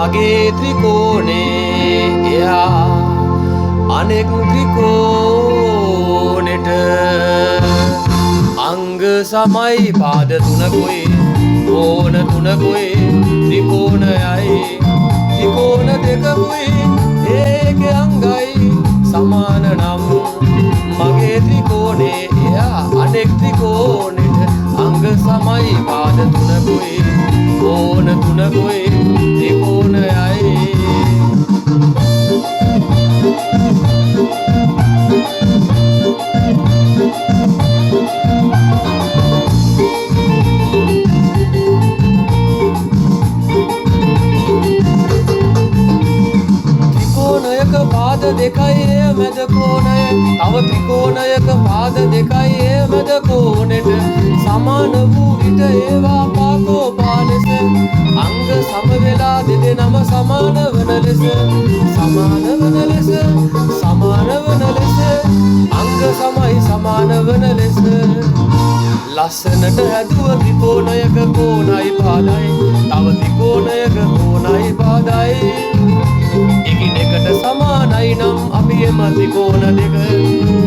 මගේ ත්‍රිකෝණේ එයා අනෙක් ත්‍රිකෝණෙට අංග සමයි පාද තුනකුයි කෝණ තුනකුයි ත්‍රිකෝණයයි ත්‍රිකෝණ දෙකකුයි ඒකේ අංගයි සමාන නම් මගේ ත්‍රිකෝණේ එයා අනෙක් ත්‍රිකෝණෙට අංග සමයි පාද තුනකුයි කෝණ තුනකුයි ත්‍රිකෝණයයි පාද දෙකයි එය මැද කෝණය තව ත්‍රිකෝණයක පාද දෙකයි එය මැද කෝණෙට සමාන වූ විට ඒවා පාකෝපා ලෙස අංග සම වෙලා දෙදෙනම සමාන වන ලෙස සමාන වන ලෙස සමාන වන ලෙස අංග සමයි සමාන වන ලෙස ලස්සනට හැදුව ත්‍රිකෝණයක කෝණයි පාදයි තව ත්‍රිකෝණයක කෝණයි පාදයි එකිනෙකට සමානයි නම් අපි එම ත්‍රිකෝණ දෙක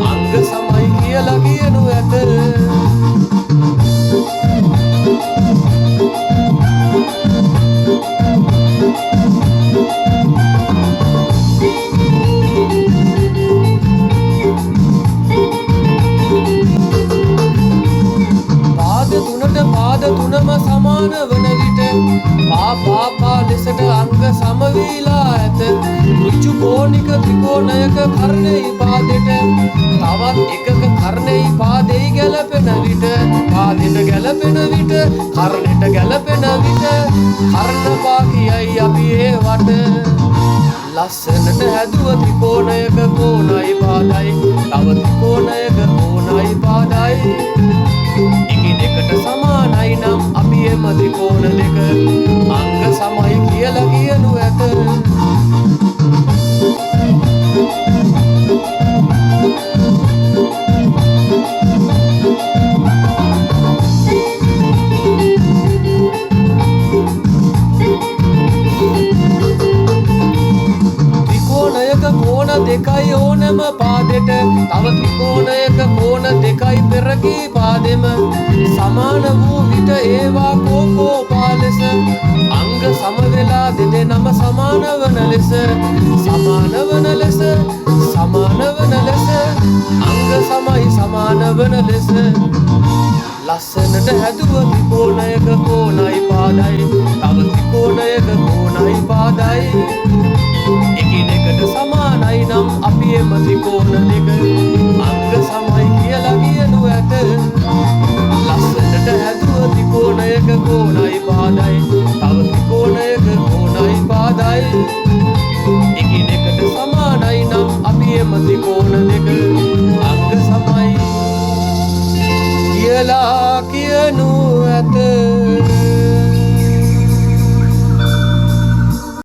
අංග සමයි කියලා කියනු ඇත පාද තුනට පාද තුනම සමාන වන විට පා ලෙසට අංග සම වීලා ඇත ඍජු කෝණික ත්‍රිකෝණයක කර්ණෙහි පාදෙට තවත් එකක කර්ණෙහි පාදෙහි ගැලපෙන විට පාදෙට ගැලපෙන විට කර්ණෙට ගැලපෙන විට කර්ණපා කියයි අපි ඒවට ලස්සනට හැදුව ත්‍රිකෝණයක කෝණයි පාදයි තව ත්‍රිකෝණයක කෝණයි පාදයි එකිනෙකට සමානයි නම් අපි එම ත්‍රිකෝණ දෙක අංග සමයි කියලා කියනු ඇත ත්‍රිකෝණයක කෝණ දෙකයි ඕනම පාදෙට තව ත්‍රිකෝණයක කෝණ දෙකයි පෙරකී පාදෙම සමාන වූ විට ඒවා කෝපෝපා ලෙස අංග සම වෙලා දෙදෙනම සමාන වන ලෙස සමාන වන ලෙස සමාන වන ලෙස අංග සමයි සමාන වන ලෙස ලස්සනට හැදුව ත්‍රිකෝණයක කෝණයි පාදයි තව ත්‍රිකෝණයක කෝණයි පාදයි එකිනෙකට සමානයි නම් අපි එම ත්‍රිකෝණ දෙක